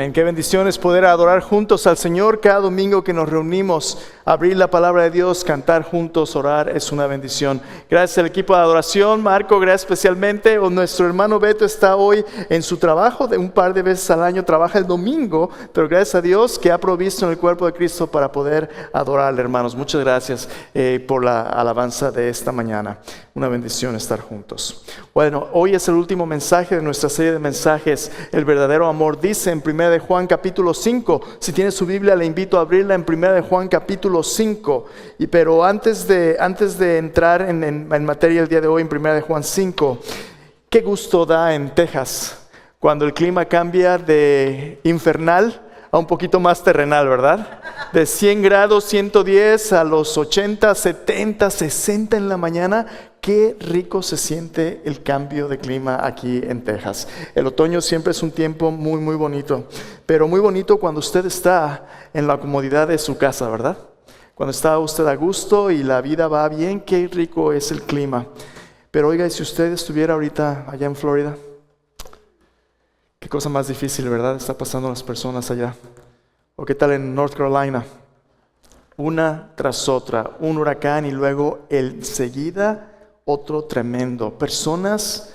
Amén. Qué bendición es poder adorar juntos al Señor cada domingo que nos reunimos, abrir la palabra de Dios, cantar juntos, orar, es una bendición. Gracias al equipo de adoración, Marco, gracias especialmente. Nuestro hermano Beto está hoy en su trabajo, de un par de veces al año trabaja el domingo, pero gracias a Dios que ha provisto en el cuerpo de Cristo para poder adorarle, hermanos. Muchas gracias por la alabanza de esta mañana. Una bendición estar juntos. Bueno, hoy es el último mensaje de nuestra serie de mensajes, El verdadero amor. Dice en 1 de Juan capítulo 5, si tiene su Biblia le invito a abrirla en 1 de Juan capítulo 5. Pero antes de entrar en materia el día de hoy en 1 de Juan 5, qué gusto da en Texas cuando el clima cambia de infernal a un poquito más terrenal, ¿verdad? De 100 grados, 110 a los 80, 70, 60 en la mañana. Qué rico se siente el cambio de clima aquí en Texas. El otoño siempre es un tiempo muy, muy bonito. Pero muy bonito cuando usted está en la comodidad de su casa, ¿verdad? Cuando está usted a gusto y la vida va bien, qué rico es el clima. Pero oiga, si usted estuviera ahorita allá en Florida, qué cosa más difícil, ¿verdad? Está pasando a las personas allá. ¿O qué tal en North Carolina? Una tras otra, un huracán y luego enseguida otro tremendo. Personas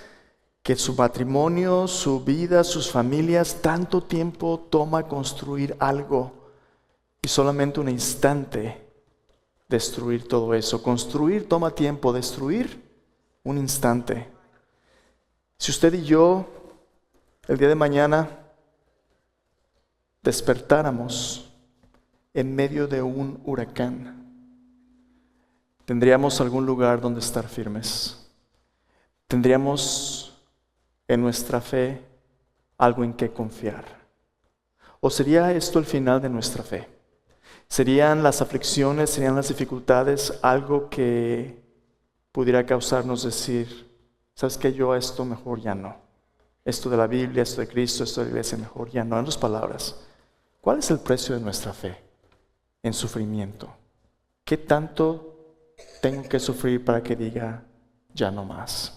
que su matrimonio, su vida, sus familias, tanto tiempo toma construir algo y solamente un instante destruir todo eso. Construir toma tiempo, destruir un instante. Si usted y yo el día de mañana despertáramos en medio de un huracán, ¿tendríamos algún lugar donde estar firmes? ¿Tendríamos en nuestra fe algo en qué confiar? ¿O sería esto el final de nuestra fe? ¿Serían las aflicciones, serían las dificultades algo que pudiera causarnos decir, ¿sabes qué? Yo a esto mejor ya no. Esto de la Biblia, esto de Cristo, esto de la iglesia mejor ya no. En otras palabras, ¿cuál es el precio de nuestra fe en sufrimiento? ¿Qué tanto tengo que sufrir para que diga ya no más?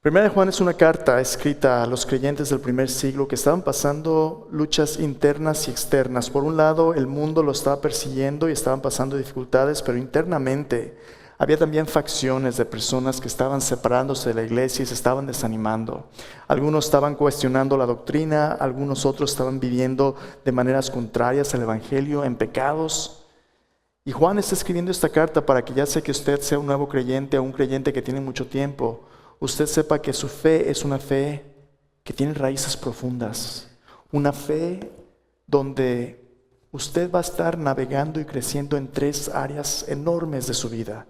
Primera de Juan es una carta escrita a los creyentes del primer siglo que estaban pasando luchas internas y externas. Por un lado, el mundo lo estaba persiguiendo y estaban pasando dificultades, pero internamente había también facciones de personas que estaban separándose de la iglesia y se estaban desanimando. Algunos estaban cuestionando la doctrina, algunos otros estaban viviendo de maneras contrarias al evangelio, en pecados. Y Juan está escribiendo esta carta para que ya sea que usted sea un nuevo creyente o un creyente que tiene mucho tiempo, usted sepa que su fe es una fe que tiene raíces profundas. Una fe donde usted va a estar navegando y creciendo en 3 áreas enormes de su vida.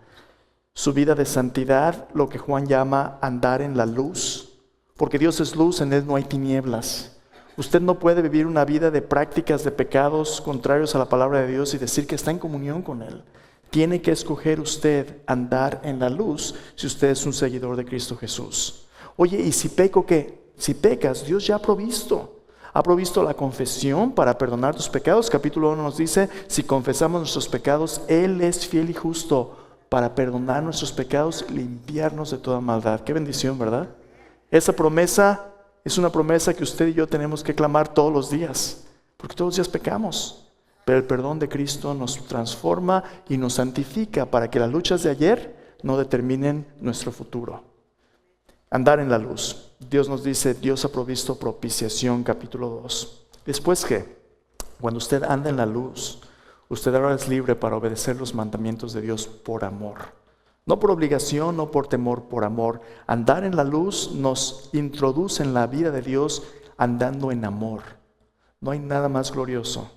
Su vida de santidad, lo que Juan llama andar en la luz, porque Dios es luz, en Él no hay tinieblas. Usted no puede vivir una vida de prácticas de pecados contrarios a la palabra de Dios y decir que está en comunión con Él. Tiene que escoger usted andar en la luz si usted es un seguidor de Cristo Jesús. Oye, ¿y si peco qué? Si pecas, Dios ya ha provisto la confesión para perdonar tus pecados. Capítulo 1 nos dice, si confesamos nuestros pecados, Él es fiel y justo para perdonar nuestros pecados y limpiarnos de toda maldad. Qué bendición, ¿verdad? Esa promesa es una promesa que usted y yo tenemos que clamar todos los días, porque todos los días pecamos, pero el perdón de Cristo nos transforma y nos santifica para que las luchas de ayer no determinen nuestro futuro. Andar en la luz. Dios nos dice, Dios ha provisto propiciación, capítulo 2. Después que, cuando usted anda en la luz, usted ahora es libre para obedecer los mandamientos de Dios por amor. No por obligación, no por temor, por amor. Andar en la luz nos introduce en la vida de Dios andando en amor. No hay nada más glorioso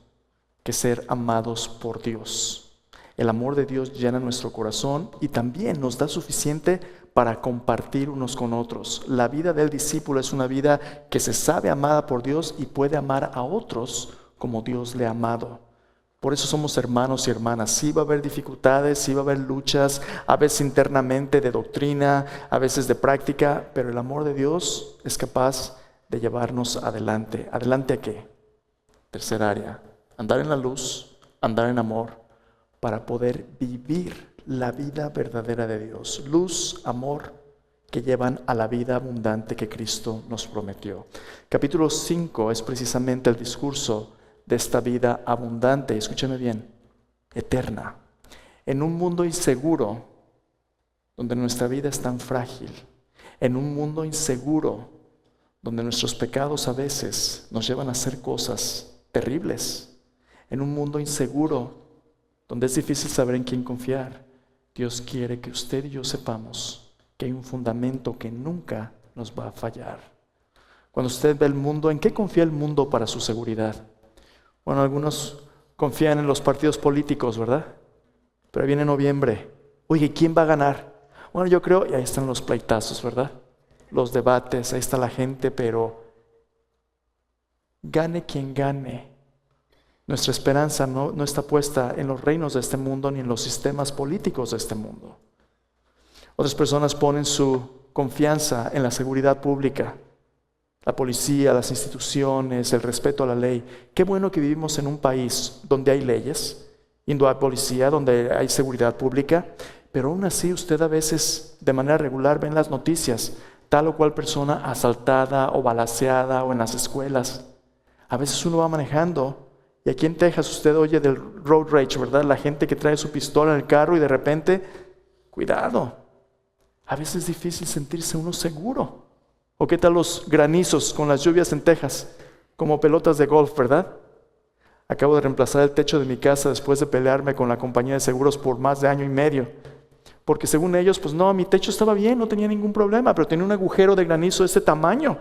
que ser amados por Dios. El amor de Dios llena nuestro corazón y también nos da suficiente para compartir unos con otros. La vida del discípulo es una vida que se sabe amada por Dios y puede amar a otros como Dios le ha amado. Por eso somos hermanos y hermanas. Sí va a haber dificultades, sí va a haber luchas, a veces internamente de doctrina, a veces de práctica, pero el amor de Dios es capaz de llevarnos adelante. ¿Adelante a qué? Tercera área, andar en la luz, andar en amor, para poder vivir la vida verdadera de Dios. Luz, amor que llevan a la vida abundante que Cristo nos prometió. Capítulo 5 es precisamente el discurso de esta vida abundante, y escúchame bien, eterna. En un mundo inseguro, donde nuestra vida es tan frágil, en un mundo inseguro, donde nuestros pecados a veces nos llevan a hacer cosas terribles, en un mundo inseguro, donde es difícil saber en quién confiar, Dios quiere que usted y yo sepamos que hay un fundamento que nunca nos va a fallar. Cuando usted ve el mundo, ¿en qué confía el mundo para su seguridad? Bueno, algunos confían en los partidos políticos, ¿verdad? Pero ahí viene noviembre. Oye, ¿quién va a ganar? Bueno, yo creo, y ahí están los pleitazos, ¿verdad? Los debates, ahí está la gente, pero gane quien gane. Nuestra esperanza no está puesta en los reinos de este mundo ni en los sistemas políticos de este mundo. Otras personas ponen su confianza en la seguridad pública, la policía, las instituciones, el respeto a la ley. Qué bueno que vivimos en un país donde hay leyes, donde hay policía, donde hay seguridad pública, pero aún así usted a veces de manera regular ve en las noticias tal o cual persona asaltada o balaceada o en las escuelas. A veces uno va manejando y aquí en Texas usted oye del road rage, ¿verdad? La gente que trae su pistola en el carro y de repente, cuidado. A veces es difícil sentirse uno seguro. ¿O qué tal los granizos con las lluvias en Texas? Como pelotas de golf, ¿verdad? Acabo de reemplazar el techo de mi casa después de pelearme con la compañía de seguros por más de 1 año y medio. Porque según ellos, pues no, mi techo estaba bien, no tenía ningún problema, pero tenía un agujero de granizo de ese tamaño.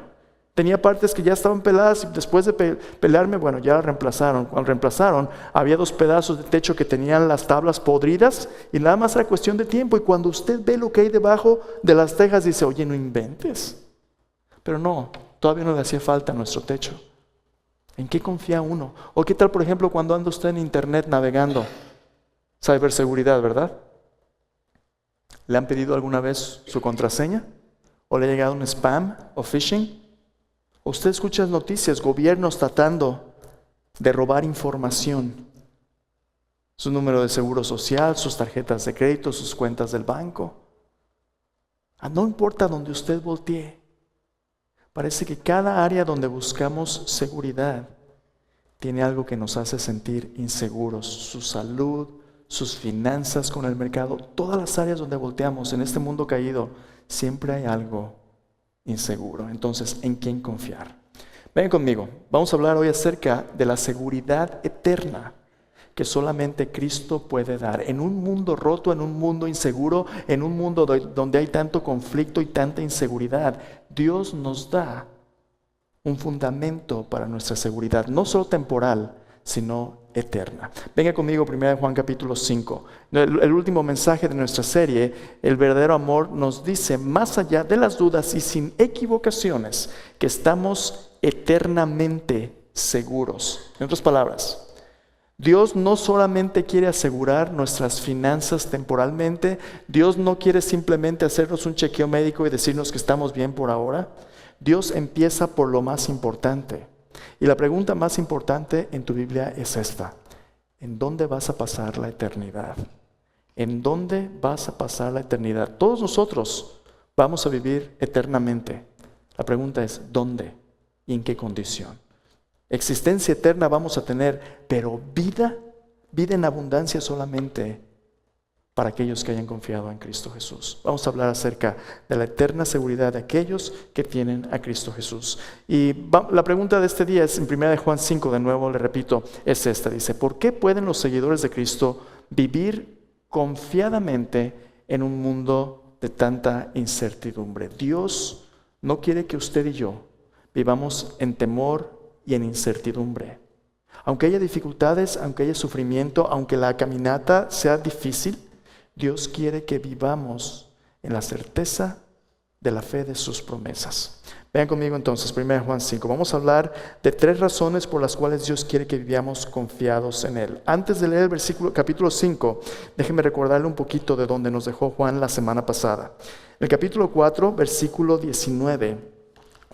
Tenía partes que ya estaban peladas y después de pelearme, bueno, ya la reemplazaron. Cuando reemplazaron, había 2 pedazos de techo que tenían las tablas podridas y nada más era cuestión de tiempo. Y cuando usted ve lo que hay debajo de las tejas, dice, oye, no inventes. Pero no, todavía no le hacía falta a nuestro techo. ¿En qué confía uno? ¿O qué tal, por ejemplo, cuando anda usted en internet navegando? Ciberseguridad, ¿verdad? ¿Le han pedido alguna vez su contraseña? ¿O le ha llegado un spam o phishing? Usted escucha noticias, gobiernos tratando de robar información. Su número de seguro social, sus tarjetas de crédito, sus cuentas del banco. No importa donde usted voltee. Parece que cada área donde buscamos seguridad tiene algo que nos hace sentir inseguros. Su salud, sus finanzas con el mercado, todas las áreas donde volteamos en este mundo caído, siempre hay algo inseguro. Entonces, ¿en quién confiar? Ven conmigo, vamos a hablar hoy acerca de la seguridad eterna que solamente Cristo puede dar. En un mundo roto, en un mundo inseguro, en un mundo donde hay tanto conflicto y tanta inseguridad, Dios nos da un fundamento para nuestra seguridad, no solo temporal, sino eterna. Venga conmigo, 1 Juan capítulo 5. El último mensaje de nuestra serie, el verdadero amor, nos dice, más allá de las dudas y sin equivocaciones, que estamos eternamente seguros. En otras palabras, Dios no solamente quiere asegurar nuestras finanzas temporalmente, Dios no quiere simplemente hacernos un chequeo médico y decirnos que estamos bien por ahora. Dios empieza por lo más importante. Y la pregunta más importante en tu Biblia es esta: ¿en dónde vas a pasar la eternidad? ¿En dónde vas a pasar la eternidad? Todos nosotros vamos a vivir eternamente. La pregunta es ¿dónde y en qué condición? Existencia eterna vamos a tener, pero vida en abundancia solamente para aquellos que hayan confiado en Cristo Jesús. Vamos a hablar acerca de la eterna seguridad de aquellos que tienen a Cristo Jesús. Y la pregunta de este día es en 1 Juan 5, de nuevo le repito, es esta. Dice, ¿por qué pueden los seguidores de Cristo vivir confiadamente en un mundo de tanta incertidumbre? Dios no quiere que usted y yo vivamos en temor y en incertidumbre. Aunque haya dificultades, aunque haya sufrimiento, aunque la caminata sea difícil, Dios quiere que vivamos en la certeza de la fe de sus promesas. Vean conmigo entonces, 1 Juan 5. Vamos a hablar de 3 razones por las cuales Dios quiere que vivamos confiados en Él. Antes de leer el capítulo 5, déjenme recordarle un poquito de donde nos dejó Juan la semana pasada. En el capítulo 4, versículo 19,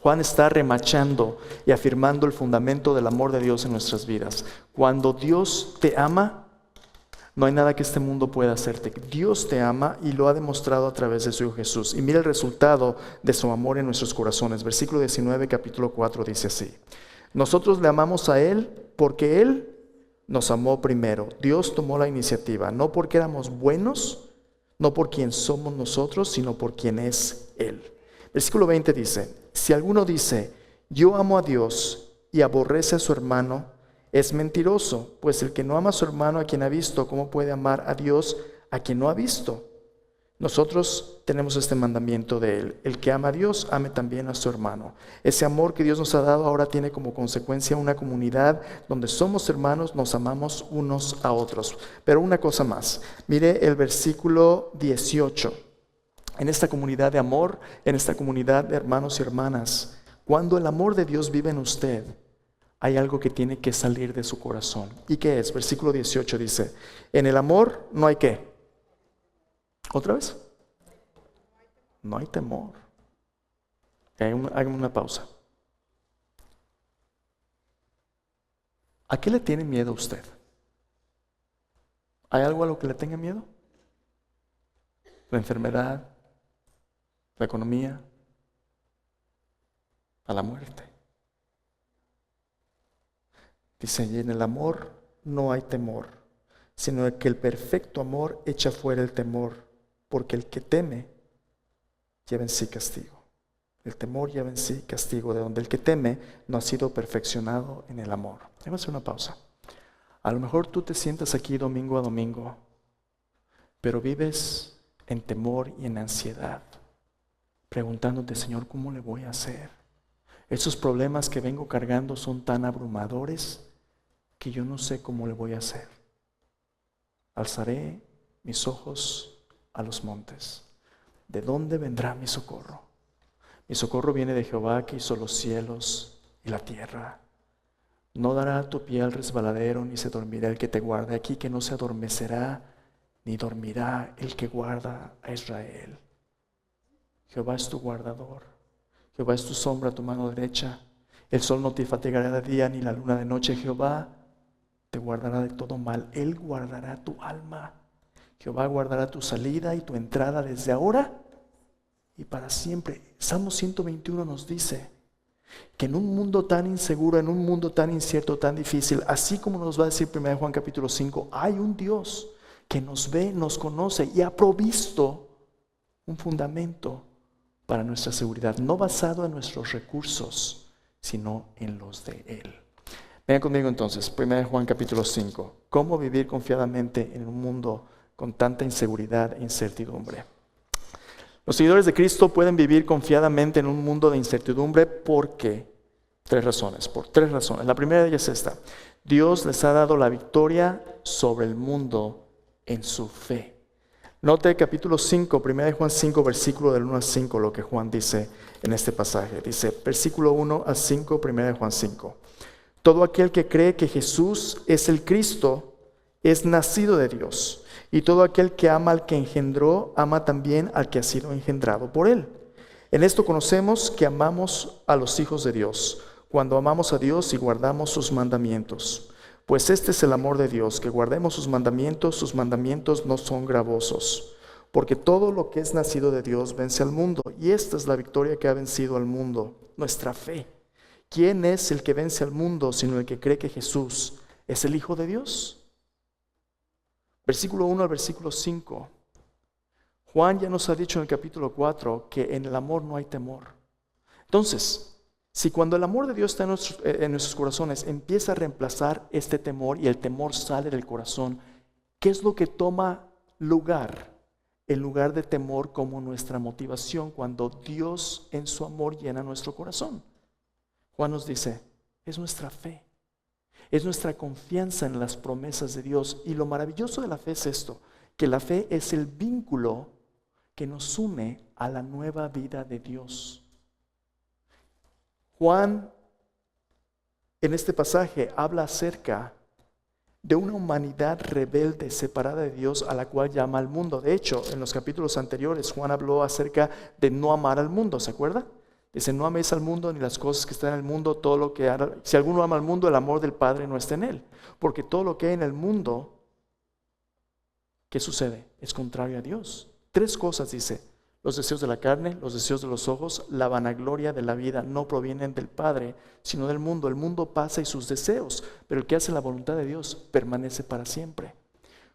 Juan está remachando y afirmando el fundamento del amor de Dios en nuestras vidas. Cuando Dios te ama, No hay nada que este mundo pueda hacerte. Dios te ama y lo ha demostrado a través de su Hijo Jesús. Y mira el resultado de su amor en nuestros corazones. Versículo 19, capítulo 4 dice así: nosotros le amamos a Él porque Él nos amó primero. Dios tomó la iniciativa, no porque éramos buenos, no por quien somos nosotros, sino por quien es Él. Versículo 20 dice: si alguno dice, yo amo a Dios y aborrece a su hermano, es mentiroso, pues el que no ama a su hermano a quien ha visto, ¿cómo puede amar a Dios a quien no ha visto? Nosotros tenemos este mandamiento de Él: el que ama a Dios, ame también a su hermano. Ese amor que Dios nos ha dado ahora tiene como consecuencia una comunidad donde somos hermanos, nos amamos unos a otros. Pero una cosa más, mire el versículo 18. En esta comunidad de amor, en esta comunidad de hermanos y hermanas, cuando el amor de Dios vive en usted, hay algo que tiene que salir de su corazón. ¿Y qué es? Versículo 18 dice: en el amor no hay ¿qué? ¿Otra vez? No hay temor. Hagan una pausa. ¿A qué le tiene miedo usted? ¿Hay algo a lo que le tenga miedo? ¿La enfermedad? ¿La economía? ¿A la muerte? Dice: y en el amor no hay temor, sino que el perfecto amor echa fuera el temor, porque el que teme lleva en sí castigo. El temor lleva en sí castigo, de donde el que teme no ha sido perfeccionado en el amor. Vamos a hacer una pausa. A lo mejor tú te sientas aquí domingo a domingo, pero vives en temor y en ansiedad, preguntándote: Señor, ¿cómo le voy a hacer? Esos problemas que vengo cargando son tan abrumadores que yo no sé cómo le voy a hacer. Alzaré mis ojos a los montes. ¿De dónde vendrá mi socorro? Mi socorro viene de Jehová, que hizo los cielos y la tierra. No dará tu pie al resbaladero, ni se dormirá el que te guarda. Aquí que no se adormecerá, ni dormirá el que guarda a Israel. Jehová es tu guardador. Jehová es tu sombra a tu mano derecha. El sol no te fatigará de día, ni la luna de noche. Jehová te guardará de todo mal. Él guardará tu alma. Jehová guardará tu salida y tu entrada desde ahora y para siempre. Salmo 121 nos dice que en un mundo tan inseguro, en un mundo tan incierto, tan difícil, así como nos va a decir 1 Juan capítulo 5, hay un Dios que nos ve, nos conoce y ha provisto un fundamento para nuestra seguridad, no basado en nuestros recursos, sino en los de Él. Vengan conmigo entonces, 1 Juan capítulo 5. ¿Cómo vivir confiadamente en un mundo con tanta inseguridad e incertidumbre? Los seguidores de Cristo pueden vivir confiadamente en un mundo de incertidumbre porque por tres razones. La primera de ellas es esta: Dios les ha dado la victoria sobre el mundo en su fe. Note capítulo 5, 1 Juan 5, versículo del 1 al 5, lo que Juan dice en este pasaje. Dice, versículo 1 al 5, 1 Juan 5. Todo aquel que cree que Jesús es el Cristo es nacido de Dios. Y todo aquel que ama al que engendró, ama también al que ha sido engendrado por él. En esto conocemos que amamos a los hijos de Dios, cuando amamos a Dios y guardamos sus mandamientos. Pues este es el amor de Dios, que guardemos sus mandamientos no son gravosos. Porque todo lo que es nacido de Dios vence al mundo, y esta es la victoria que ha vencido al mundo, nuestra fe. ¿Quién es el que vence al mundo, sino el que cree que Jesús es el Hijo de Dios? Versículo 1 al versículo 5. Juan ya nos ha dicho en el capítulo 4 que en el amor no hay temor. Entonces, si cuando el amor de Dios está en nuestros corazones empieza a reemplazar este temor y el temor sale del corazón, ¿qué es lo que toma lugar en lugar de temor como nuestra motivación cuando Dios en su amor llena nuestro corazón? Juan nos dice, es nuestra fe. Es nuestra confianza en las promesas de Dios. Y lo maravilloso de la fe es esto, que la fe es el vínculo que nos une a la nueva vida de Dios. Juan, en este pasaje, habla acerca de una humanidad rebelde, separada de Dios, a la cual llama al mundo. De hecho, en los capítulos anteriores, Juan habló acerca de no amar al mundo, ¿se acuerda? Dice, no améis al mundo ni las cosas que están en el mundo, todo lo que hará. Si alguno ama al mundo, el amor del Padre no está en él. Porque todo lo que hay en el mundo, ¿qué sucede? Es contrario a Dios. 3 cosas dice: los deseos de la carne, los deseos de los ojos, la vanagloria de la vida no provienen del Padre, sino del mundo. El mundo pasa y sus deseos, pero el que hace la voluntad de Dios permanece para siempre.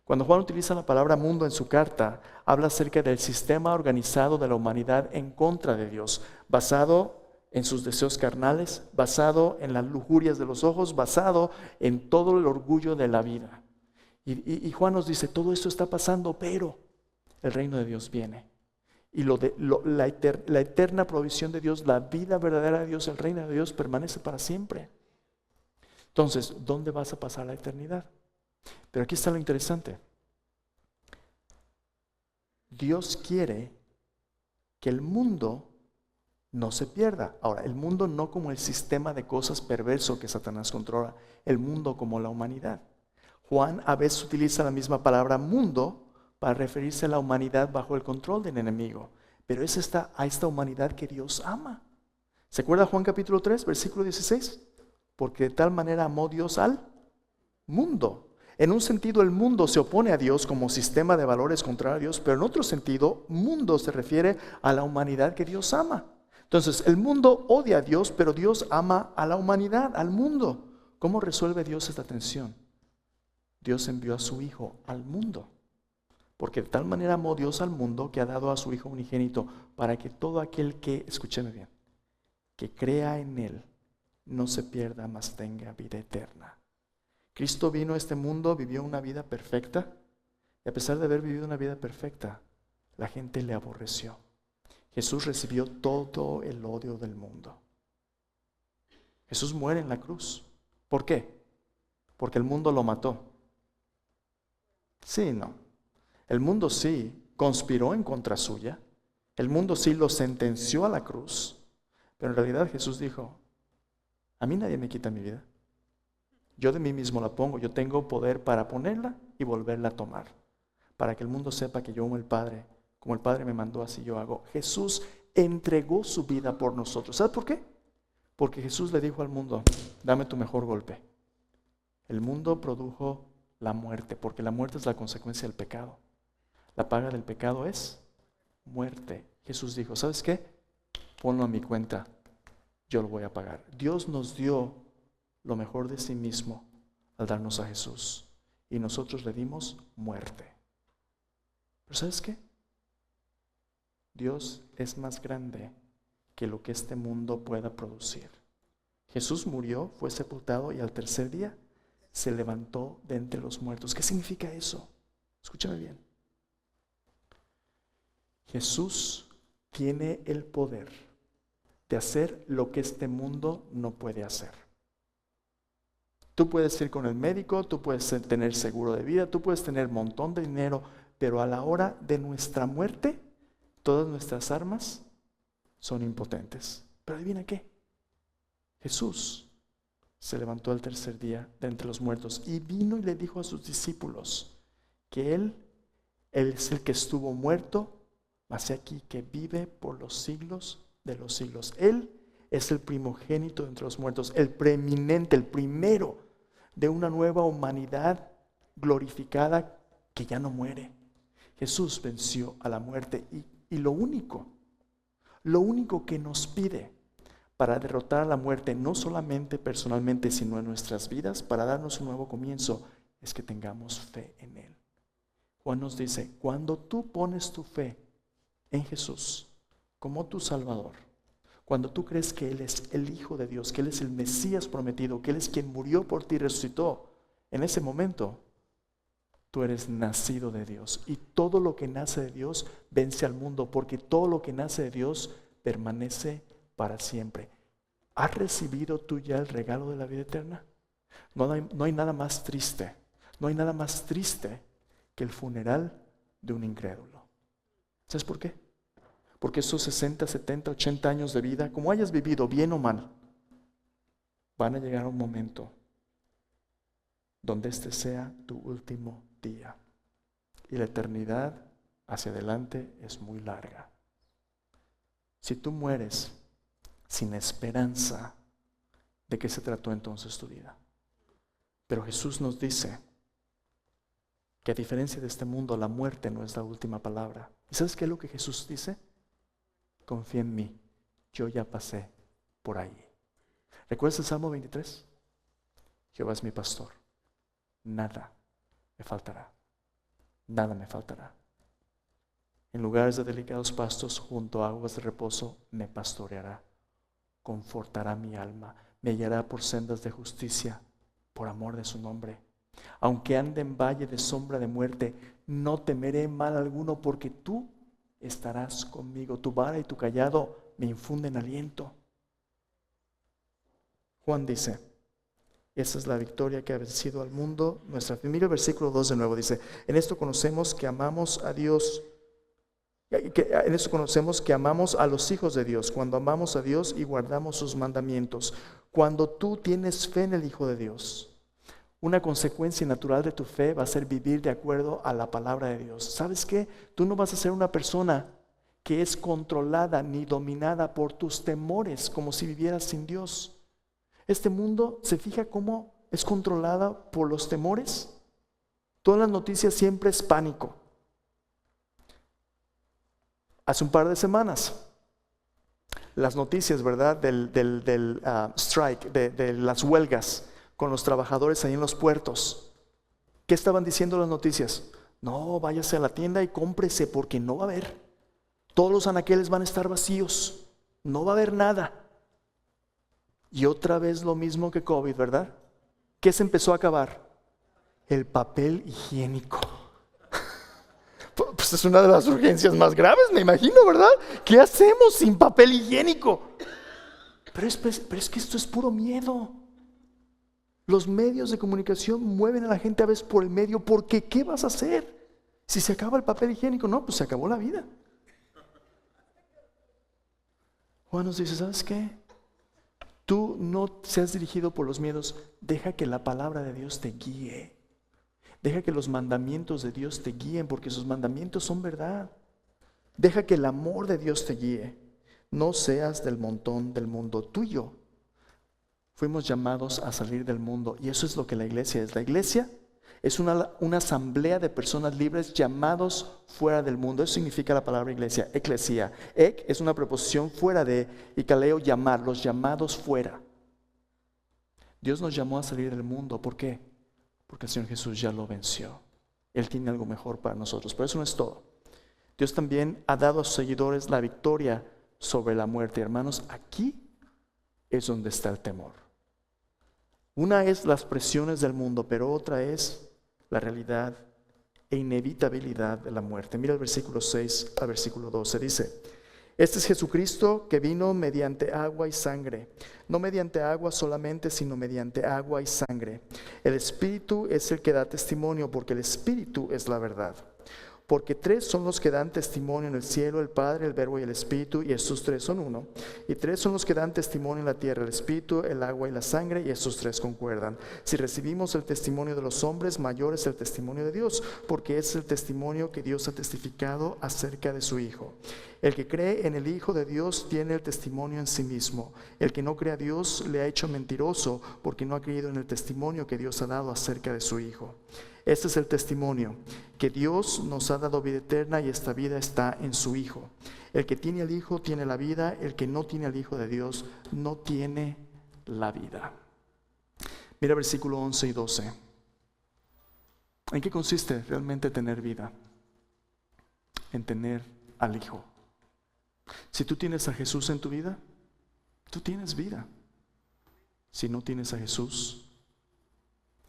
Cuando Juan utiliza la palabra mundo en su carta, habla acerca del sistema organizado de la humanidad en contra de Dios, basado en sus deseos carnales, basado en las lujurias de los ojos, basado en todo el orgullo de la vida. Y Juan nos dice, todo esto está pasando, pero el reino de Dios viene. Y la eterna provisión de Dios, la vida verdadera de Dios, el reino de Dios permanece para siempre. Entonces, ¿dónde vas a pasar la eternidad? Pero aquí está lo interesante. Dios quiere que el mundo no se pierda. Ahora, el mundo no como el sistema de cosas perverso que Satanás controla, el mundo como la humanidad. Juan a veces utiliza la misma palabra mundo para referirse a la humanidad bajo el control del enemigo. Pero es a esta humanidad que Dios ama. ¿Se acuerda Juan capítulo 3, versículo 16? Porque de tal manera amó Dios al mundo. En un sentido, el mundo se opone a Dios como sistema de valores contrario a Dios, pero en otro sentido, mundo se refiere a la humanidad que Dios ama. Entonces, el mundo odia a Dios, pero Dios ama a la humanidad, al mundo. ¿Cómo resuelve Dios esta tensión? Dios envió a su Hijo al mundo. Porque de tal manera amó Dios al mundo que ha dado a su Hijo unigénito para que todo aquel que, escúcheme bien, que crea en Él, no se pierda, mas tenga vida eterna. Cristo vino a este mundo, vivió una vida perfecta, y a pesar de haber vivido una vida perfecta, la gente le aborreció. Jesús recibió todo el odio del mundo. Jesús muere en la cruz. ¿Por qué? Porque el mundo lo mató. Sí, no. El mundo sí conspiró en contra suya. El mundo sí lo sentenció a la cruz. Pero en realidad Jesús dijo, a mí nadie me quita mi vida. Yo de mí mismo la pongo. Yo tengo poder para ponerla y volverla a tomar. Para que el mundo sepa que yo amo al Padre. Como el Padre me mandó, así yo hago. Jesús entregó su vida por nosotros. ¿Sabes por qué? Porque Jesús le dijo al mundo, dame tu mejor golpe. El mundo produjo la muerte, porque la muerte es la consecuencia del pecado. La paga del pecado es muerte. Jesús dijo, ¿sabes qué? Ponlo a mi cuenta, yo lo voy a pagar. Dios nos dio lo mejor de sí mismo al darnos a Jesús. Y nosotros le dimos muerte. ¿Pero sabes qué? Dios es más grande que lo que este mundo pueda producir. Jesús murió, fue sepultado y al tercer día se levantó de entre los muertos. ¿Qué significa eso? Escúchame bien. Jesús tiene el poder de hacer lo que este mundo no puede hacer. Tú puedes ir con el médico, tú puedes tener seguro de vida, tú puedes tener un montón de dinero, pero a la hora de nuestra muerte, todas nuestras armas son impotentes. Pero adivina qué. Jesús se levantó al tercer día de entre los muertos y vino y le dijo a sus discípulos que Él es el que estuvo muerto, mas he aquí que vive por los siglos de los siglos. Él es el primogénito de entre los muertos, el preeminente, el primero de una nueva humanidad glorificada que ya no muere. Jesús venció a la muerte y lo único que nos pide para derrotar a la muerte, no solamente personalmente, sino en nuestras vidas, para darnos un nuevo comienzo, es que tengamos fe en Él. Juan nos dice, cuando tú pones tu fe en Jesús como tu Salvador, cuando tú crees que Él es el Hijo de Dios, que Él es el Mesías prometido, que Él es quien murió por ti y resucitó, en ese momento tú eres nacido de Dios. Y todo lo que nace de Dios vence al mundo, porque todo lo que nace de Dios permanece para siempre. ¿Has recibido tú ya el regalo de la vida eterna? No hay nada más triste. No hay nada más triste que el funeral de un incrédulo. ¿Sabes por qué? Porque esos 60, 70, 80 años de vida, como hayas vivido bien o mal, van a llegar a un momento donde este sea tu último día. Y la eternidad hacia adelante es muy larga. Si tú mueres sin esperanza, ¿de qué se trató entonces tu vida? Pero Jesús nos dice, que a diferencia de este mundo, la muerte no es la última palabra. ¿Y sabes qué es lo que Jesús dice? Confía en mí, yo ya pasé por ahí. ¿Recuerdas el Salmo 23? Jehová es mi pastor, nada me faltará, nada me faltará. En lugares de delicados pastos, junto a aguas de reposo, me pastoreará, confortará mi alma, me guiará por sendas de justicia, por amor de su nombre. Aunque ande en valle de sombra de muerte, no temeré mal alguno, porque tú estarás conmigo. Tu vara y tu cayado me infunden aliento. Juan dice, esa es la victoria que ha vencido al mundo, nuestra fe. Mira el versículo 2 de nuevo, dice, en esto conocemos que amamos a Dios, en esto conocemos que amamos a los hijos de Dios, cuando amamos a Dios y guardamos sus mandamientos. Cuando tú tienes fe en el Hijo de Dios, una consecuencia natural de tu fe va a ser vivir de acuerdo a la palabra de Dios. ¿Sabes qué? Tú no vas a ser una persona que es controlada ni dominada por tus temores, como si vivieras sin Dios. Este mundo, ¿se fija cómo es controlada por los temores? Todas las noticias siempre es pánico. Hace un par de semanas, las noticias, ¿verdad? Del strike, de las huelgas con los trabajadores ahí en los puertos. ¿Qué estaban diciendo las noticias? No, váyase a la tienda y cómprese porque no va a haber. Todos los anaqueles van a estar vacíos. No va a haber nada. Y otra vez lo mismo que COVID, ¿verdad? ¿Qué se empezó a acabar? El papel higiénico. Pues es una de las urgencias más graves, me imagino, ¿verdad? ¿Qué hacemos sin papel higiénico? Pero es que esto es puro miedo. Los medios de comunicación mueven a la gente a veces por el medio, porque ¿qué vas a hacer? Si se acaba el papel higiénico, no, pues se acabó la vida. Juan nos dice, ¿sabes qué? Tú no seas dirigido por los miedos, deja que la palabra de Dios te guíe. Deja que los mandamientos de Dios te guíen, porque sus mandamientos son verdad. Deja que el amor de Dios te guíe. No seas del montón del mundo. Tú y yo fuimos llamados a salir del mundo, y eso es lo que la iglesia es. La iglesia es una asamblea de personas libres llamados fuera del mundo. Eso significa la palabra iglesia, eclesia. Ek es una preposición fuera de, y kaleo llamar, los llamados fuera. Dios nos llamó a salir del mundo. ¿Por qué? Porque el Señor Jesús ya lo venció. Él tiene algo mejor para nosotros. Pero eso no es todo. Dios también ha dado a sus seguidores la victoria sobre la muerte. Hermanos, aquí es donde está el temor. Una es las presiones del mundo, pero otra es la realidad e inevitabilidad de la muerte. Mira el versículo 6 al versículo 12. Dice, este es Jesucristo que vino mediante agua y sangre. No mediante agua solamente, sino mediante agua y sangre. El Espíritu es el que da testimonio, porque el Espíritu es la verdad. Porque tres son los que dan testimonio en el cielo, el Padre, el Verbo y el Espíritu, y estos tres son uno. Y tres son los que dan testimonio en la tierra, el Espíritu, el agua y la sangre, y estos tres concuerdan. Si recibimos el testimonio de los hombres, mayor es el testimonio de Dios, porque es el testimonio que Dios ha testificado acerca de su Hijo. El que cree en el Hijo de Dios tiene el testimonio en sí mismo. El que no cree a Dios le ha hecho mentiroso, porque no ha creído en el testimonio que Dios ha dado acerca de su Hijo. Este es el testimonio, que Dios nos ha dado vida eterna, y esta vida está en su Hijo. El que tiene al Hijo tiene la vida, el que no tiene al Hijo de Dios no tiene la vida. Mira versículo 11 y 12. ¿En qué consiste realmente tener vida? En tener al Hijo. Si tú tienes a Jesús en tu vida, tú tienes vida. Si no tienes a Jesús,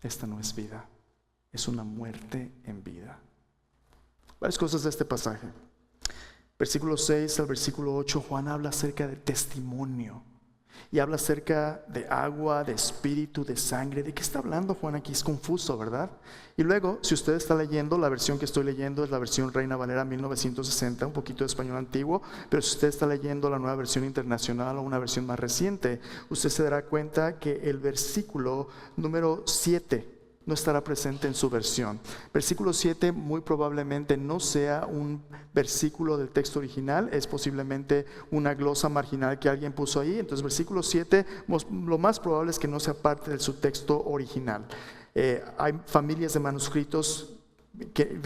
esta no es vida. Es una muerte en vida. Varias cosas de este pasaje. Versículo 6 al versículo 8, Juan habla acerca del testimonio. Y habla acerca de agua, de espíritu, de sangre. ¿De qué está hablando Juan aquí? Es confuso, ¿verdad? Y luego, si usted está leyendo, la versión que estoy leyendo es la versión Reina Valera 1960, un poquito de español antiguo. Pero si usted está leyendo la nueva versión internacional o una versión más reciente, usted se dará cuenta que el versículo número 7 no estará presente en su versión. Versículo 7 muy probablemente no sea un versículo del texto original, es posiblemente una glosa marginal que alguien puso ahí. Entonces versículo 7 lo más probable es que no sea parte de su texto original. Hay familias de manuscritos que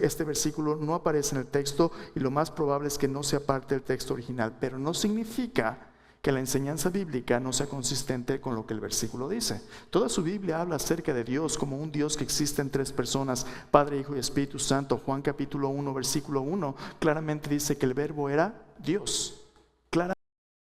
este versículo no aparece en el texto y lo más probable es que no sea parte del texto original, pero no significa que la enseñanza bíblica no sea consistente con lo que el versículo dice. Toda su Biblia habla acerca de Dios como un Dios que existe en tres personas, Padre, Hijo y Espíritu Santo. Juan capítulo 1, versículo 1, claramente dice que el verbo era Dios.